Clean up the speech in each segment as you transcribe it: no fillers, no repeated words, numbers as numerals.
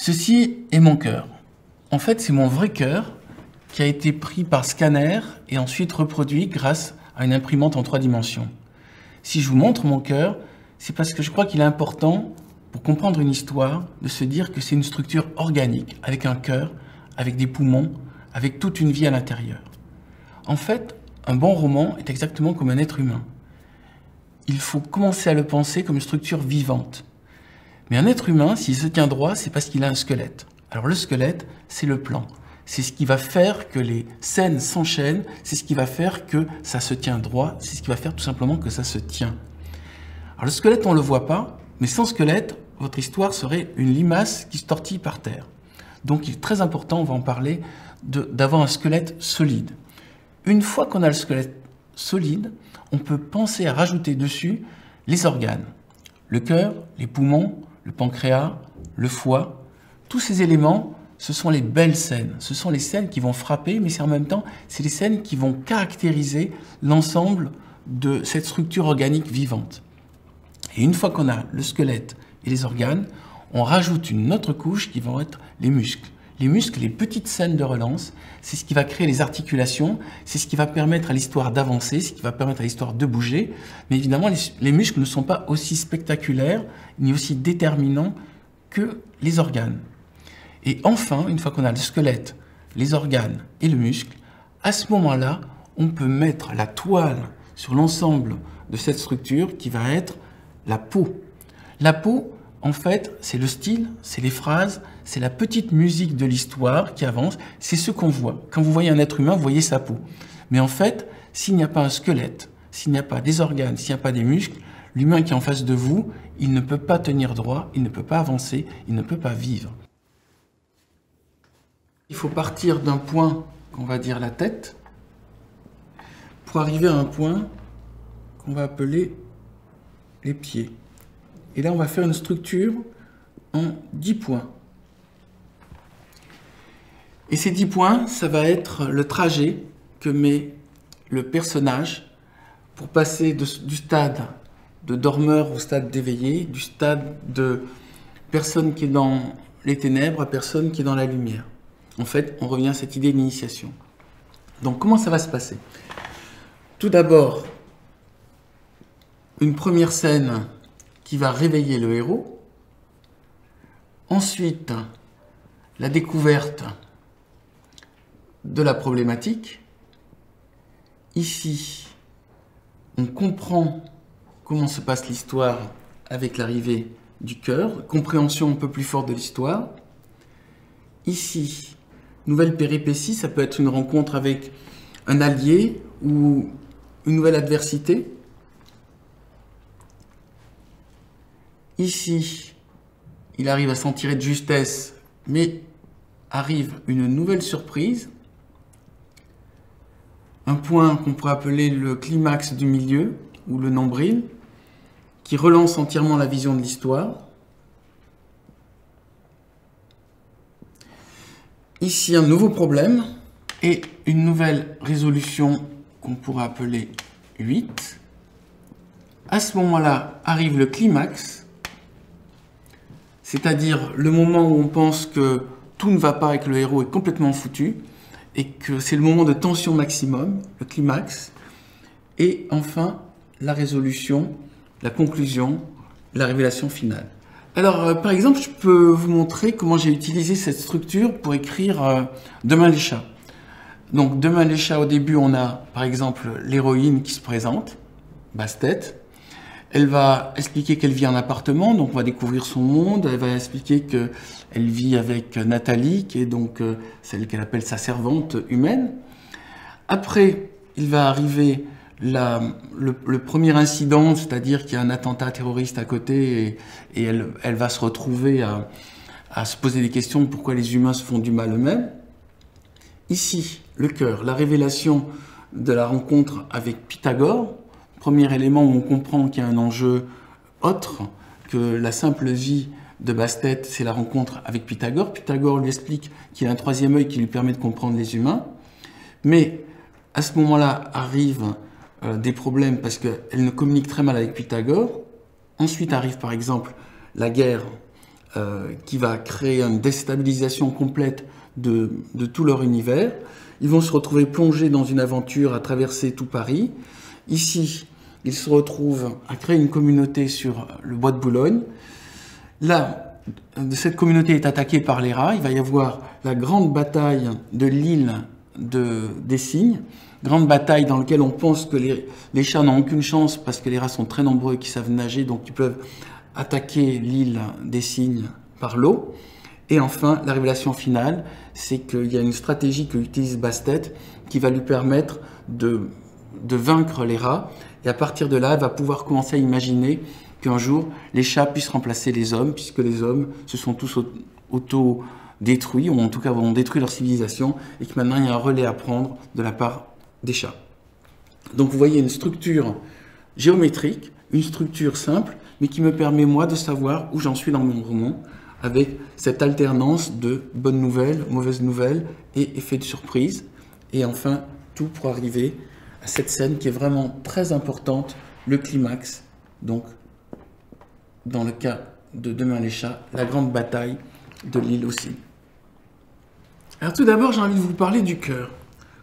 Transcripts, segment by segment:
Ceci est mon cœur. En fait, c'est mon vrai cœur qui a été pris par scanner et ensuite reproduit grâce à une imprimante en 3 dimensions. Si je vous montre mon cœur, c'est parce que je crois qu'il est important, pour comprendre une histoire, de se dire que c'est une structure organique, avec un cœur, avec des poumons, avec toute une vie à l'intérieur. En fait, un bon roman est exactement comme un être humain. Il faut commencer à le penser comme une structure vivante. Mais un être humain, s'il se tient droit, c'est parce qu'il a un squelette. Alors le squelette, c'est le plan. C'est ce qui va faire que les scènes s'enchaînent, c'est ce qui va faire que ça se tient droit, c'est ce qui va faire tout simplement que ça se tient. Alors le squelette, on ne le voit pas, mais sans squelette, votre histoire serait une limace qui se tortille par terre. Donc il est très important, on va en parler, d'avoir un squelette solide. Une fois qu'on a le squelette solide, on peut penser à rajouter dessus les organes. Le cœur, les poumons, le pancréas, le foie, tous ces éléments, ce sont les belles scènes. Ce sont les scènes qui vont frapper, mais c'est en même temps, c'est les scènes qui vont caractériser l'ensemble de cette structure organique vivante. Et une fois qu'on a le squelette et les organes, on rajoute une autre couche qui vont être les muscles. Les muscles, les petites scènes de relance, c'est ce qui va créer les articulations, c'est ce qui va permettre à l'histoire d'avancer, ce qui va permettre à l'histoire de bouger. Mais évidemment, les muscles ne sont pas aussi spectaculaires ni aussi déterminants que les organes. Et enfin, une fois qu'on a le squelette, les organes et le muscle, à ce moment-là, on peut mettre la toile sur l'ensemble de cette structure qui va être la peau. La peau, en fait, c'est le style, c'est les phrases, c'est la petite musique de l'histoire qui avance, c'est ce qu'on voit. Quand vous voyez un être humain, vous voyez sa peau. Mais en fait, s'il n'y a pas un squelette, s'il n'y a pas des organes, s'il n'y a pas des muscles, l'humain qui est en face de vous, il ne peut pas tenir droit, il ne peut pas avancer, il ne peut pas vivre. Il faut partir d'un point qu'on va dire la tête, pour arriver à un point qu'on va appeler les pieds. Et là, on va faire une structure en 10 points. Et ces 10 points, ça va être le trajet que met le personnage pour passer du stade de dormeur au stade d'éveillé, du stade de personne qui est dans les ténèbres à personne qui est dans la lumière. En fait, on revient à cette idée d'initiation. Donc, comment ça va se passer? Tout d'abord, une première scène qui va réveiller le héros. Ensuite, la découverte de la problématique. Ici, on comprend comment se passe l'histoire avec l'arrivée du cœur, compréhension un peu plus forte de l'histoire. Ici, nouvelle péripétie, ça peut être une rencontre avec un allié ou une nouvelle adversité. Ici, il arrive à s'en tirer de justesse, mais arrive une nouvelle surprise. Un point qu'on pourrait appeler le climax du milieu, ou le nombril, qui relance entièrement la vision de l'histoire. Ici, un nouveau problème et une nouvelle résolution qu'on pourrait appeler 8. À ce moment-là, arrive le climax, c'est-à-dire le moment où on pense que tout ne va pas et que le héros est complètement foutu, et que c'est le moment de tension maximum, le climax, et enfin la résolution, la conclusion, la révélation finale. Alors, par exemple, je peux vous montrer comment j'ai utilisé cette structure pour écrire Demain les chats. Donc, Demain les chats, au début, on a, par exemple, l'héroïne qui se présente, Bastet. Elle va expliquer qu'elle vit en appartement, donc on va découvrir son monde. Elle va expliquer qu'elle vit avec Nathalie, qui est donc celle qu'elle appelle sa servante humaine. Après, il va arriver le premier incident, c'est-à-dire qu'il y a un attentat terroriste à côté et elle va se retrouver à se poser des questions de pourquoi les humains se font du mal eux-mêmes. Ici, le cœur, la révélation de la rencontre avec Pythagore. Premier élément où on comprend qu'il y a un enjeu autre que la simple vie de Bastet, c'est la rencontre avec Pythagore. Pythagore lui explique qu'il a un troisième œil qui lui permet de comprendre les humains. Mais à ce moment-là arrivent des problèmes parce qu'elle ne communique très mal avec Pythagore. Ensuite arrive par exemple la guerre qui va créer une déstabilisation complète de tout leur univers. Ils vont se retrouver plongés dans une aventure à traverser tout Paris. Ici, ils se retrouvent à créer une communauté sur le bois de Boulogne. Là, cette communauté est attaquée par les rats. Il va y avoir la grande bataille de l'île des Cygnes. Grande bataille dans laquelle on pense que les chats n'ont aucune chance parce que les rats sont très nombreux et qui savent nager, donc ils peuvent attaquer l'île des Cygnes par l'eau. Et enfin, la révélation finale, c'est qu'il y a une stratégie que utilise Bastet qui va lui permettre de vaincre les rats. Et à partir de là, elle va pouvoir commencer à imaginer qu'un jour, les chats puissent remplacer les hommes, puisque les hommes se sont tous auto-détruits, ou en tout cas ont détruit leur civilisation, et que maintenant il y a un relais à prendre de la part des chats. Donc vous voyez une structure géométrique, une structure simple, mais qui me permet moi de savoir où j'en suis dans mon roman, avec cette alternance de bonnes nouvelles, mauvaises nouvelles et effets de surprise. Et enfin, tout pour arriver à cette scène qui est vraiment très importante, le climax. Donc, dans le cas de Demain les chats, la grande bataille de l'île aussi. Alors tout d'abord, j'ai envie de vous parler du cœur.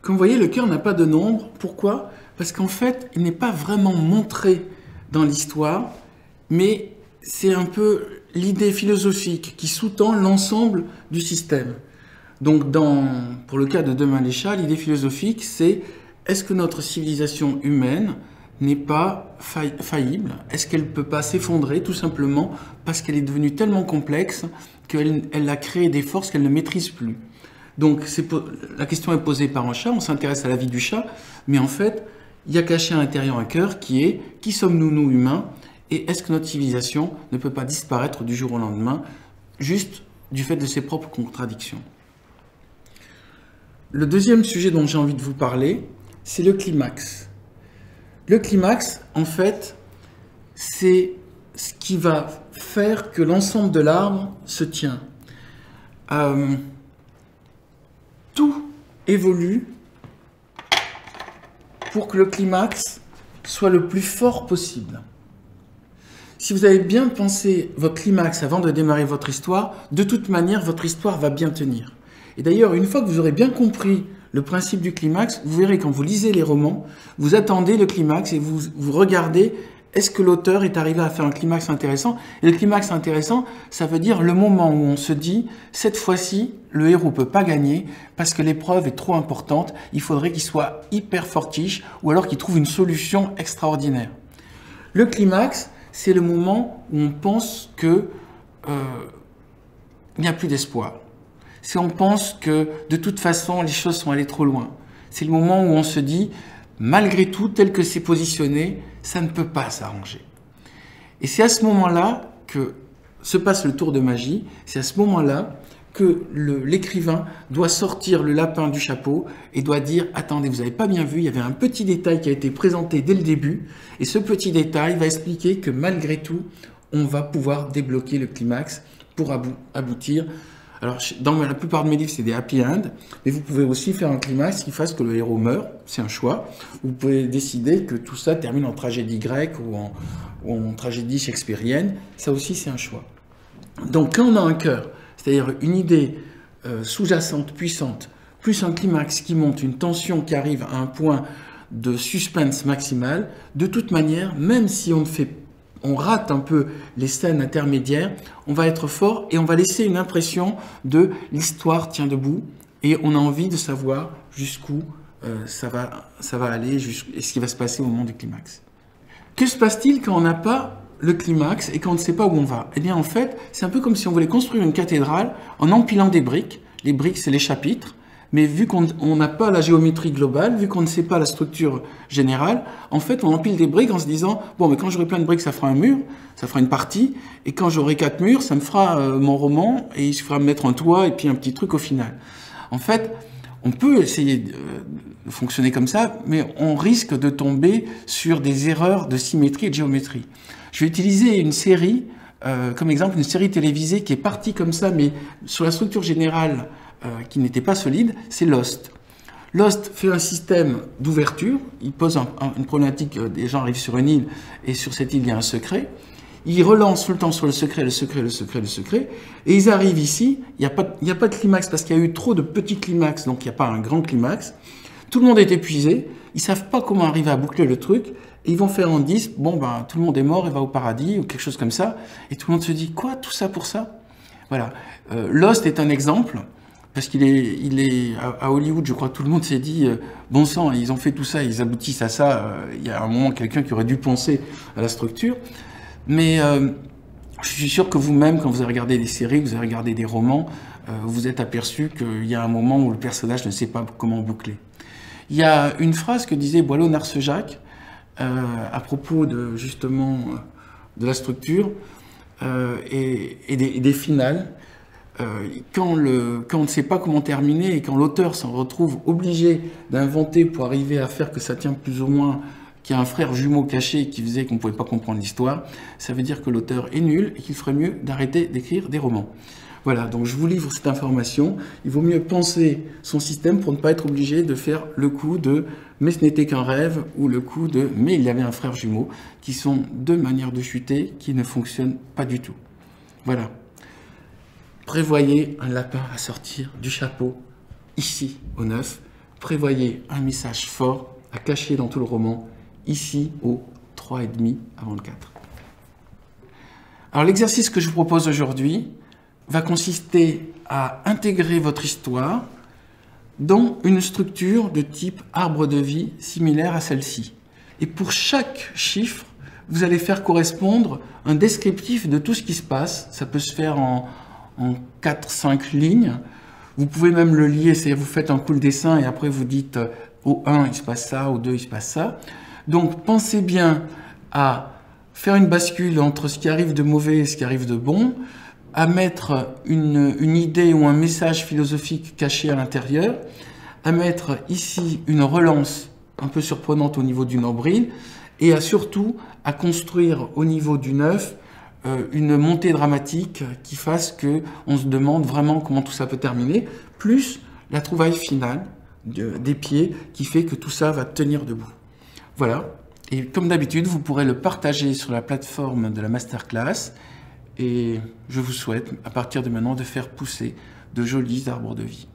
Comme vous voyez, le cœur n'a pas de nombre. Pourquoi? Parce qu'en fait, il n'est pas vraiment montré dans l'histoire, mais c'est un peu l'idée philosophique qui sous-tend l'ensemble du système. Donc, pour le cas de Demain les chats, l'idée philosophique, c'est est-ce que notre civilisation humaine n'est pas faillible? Est-ce qu'elle ne peut pas s'effondrer tout simplement parce qu'elle est devenue tellement complexe qu'elle a créé des forces qu'elle ne maîtrise plus? Donc, la question est posée par un chat, on s'intéresse à la vie du chat, mais en fait, il y a caché à l'intérieur un cœur qui est « Qui sommes-nous, nous humains ?» Et est-ce que notre civilisation ne peut pas disparaître du jour au lendemain, juste du fait de ses propres contradictions? Le deuxième sujet dont j'ai envie de vous parler, c'est le climax. Le climax, en fait, c'est ce qui va faire que l'ensemble de l'arbre se tient. Tout évolue pour que le climax soit le plus fort possible. Si vous avez bien pensé votre climax avant de démarrer votre histoire, de toute manière, votre histoire va bien tenir. Et d'ailleurs, une fois que vous aurez bien compris le principe du climax, vous verrez quand vous lisez les romans, vous attendez le climax et vous regardez, est-ce que l'auteur est arrivé à faire un climax intéressant? Et le climax intéressant, ça veut dire le moment où on se dit, cette fois-ci, le héros ne peut pas gagner parce que l'épreuve est trop importante, il faudrait qu'il soit hyper fortiche ou alors qu'il trouve une solution extraordinaire. Le climax, c'est le moment où on pense que il n'y a plus d'espoir. Si on pense que de toute façon les choses sont allées trop loin. C'est le moment où on se dit, malgré tout, tel que c'est positionné, ça ne peut pas s'arranger. Et c'est à ce moment-là que se passe le tour de magie, c'est à ce moment-là que l'écrivain doit sortir le lapin du chapeau et doit dire « Attendez, vous n'avez pas bien vu, il y avait un petit détail qui a été présenté dès le début, et ce petit détail va expliquer que malgré tout, on va pouvoir débloquer le climax pour aboutir. » Alors, dans la plupart de mes livres, c'est des happy end, mais vous pouvez aussi faire un climax qui fasse que le héros meurt, c'est un choix. Vous pouvez décider que tout ça termine en tragédie grecque ou en tragédie shakespearienne, ça aussi c'est un choix. Donc quand on a un cœur, c'est-à-dire une idée sous-jacente, puissante, plus un climax qui monte, une tension qui arrive à un point de suspense maximal, de toute manière, même si on rate un peu les scènes intermédiaires, on va être fort et on va laisser une impression de l'histoire tient debout et on a envie de savoir jusqu'où ça va aller et ce qui va se passer au moment du climax. Que se passe-t-il quand on n'a pas le climax et quand on ne sait pas où on va? Eh bien en fait, c'est un peu comme si on voulait construire une cathédrale en empilant des briques. Les briques, c'est les chapitres. Mais vu qu'on n'a pas la géométrie globale, vu qu'on ne sait pas la structure générale, en fait, on empile des briques en se disant « Bon, mais quand j'aurai plein de briques, ça fera un mur, ça fera une partie, et quand j'aurai 4 murs, ça me fera mon roman, et il suffira de mettre un toit et puis un petit truc au final. » En fait, on peut essayer de fonctionner comme ça, mais on risque de tomber sur des erreurs de symétrie et de géométrie. Je vais utiliser une série, comme exemple, une série télévisée qui est partie comme ça, mais sur la structure générale, qui n'était pas solide, c'est Lost. Lost fait un système d'ouverture, il pose une problématique, des gens arrivent sur une île, et sur cette île, il y a un secret. Ils relancent tout le temps sur le secret, et ils arrivent ici, il n'y a pas de climax, parce qu'il y a eu trop de petits climax, donc il n'y a pas un grand climax. Tout le monde est épuisé, ils ne savent pas comment arriver à boucler le truc, et ils vont faire en 10, bon ben tout le monde est mort et va au paradis, ou quelque chose comme ça, et tout le monde se dit, quoi, tout ça pour ça? Voilà. Lost est un exemple, parce qu'il est à Hollywood, je crois que tout le monde s'est dit, bon sang, ils ont fait tout ça, ils aboutissent à ça, il y a un moment quelqu'un qui aurait dû penser à la structure. Mais je suis sûr que vous-même, quand vous avez regardé des séries, vous avez regardé des romans, vous êtes aperçu qu'il y a un moment où le personnage ne sait pas comment boucler. Il y a une phrase que disait Boileau-Narcejac à propos de, justement, de la structure et des finales. Quand on ne sait pas comment terminer et quand l'auteur s'en retrouve obligé d'inventer pour arriver à faire que ça tient plus ou moins, qu'il y a un frère jumeau caché qui faisait qu'on ne pouvait pas comprendre l'histoire, ça veut dire que l'auteur est nul et qu'il ferait mieux d'arrêter d'écrire des romans. Voilà, donc je vous livre cette information. Il vaut mieux penser son système pour ne pas être obligé de faire le coup de « mais ce n'était qu'un rêve » ou le coup de « mais il y avait un frère jumeau », qui sont deux manières de chuter qui ne fonctionnent pas du tout. Voilà. Prévoyez un lapin à sortir du chapeau, ici, au 9. Prévoyez un message fort à cacher dans tout le roman, ici, au 3,5 avant le 4. Alors l'exercice que je vous propose aujourd'hui va consister à intégrer votre histoire dans une structure de type arbre de vie similaire à celle-ci. Et pour chaque chiffre, vous allez faire correspondre un descriptif de tout ce qui se passe. Ça peut se faire en 4-5 lignes. Vous pouvez même le lier, c'est-à-dire vous faites un coup de dessin et après vous dites au 1 il se passe ça, au 2 il se passe ça. Donc pensez bien à faire une bascule entre ce qui arrive de mauvais et ce qui arrive de bon, à mettre une idée ou un message philosophique caché à l'intérieur, à mettre ici une relance un peu surprenante au niveau du nombril, et surtout à construire au niveau du 9 une montée dramatique qui fasse qu'on se demande vraiment comment tout ça peut terminer, plus la trouvaille finale des pieds qui fait que tout ça va tenir debout. Voilà, et comme d'habitude, vous pourrez le partager sur la plateforme de la masterclass, et je vous souhaite, à partir de maintenant, de faire pousser de jolis arbres de vie.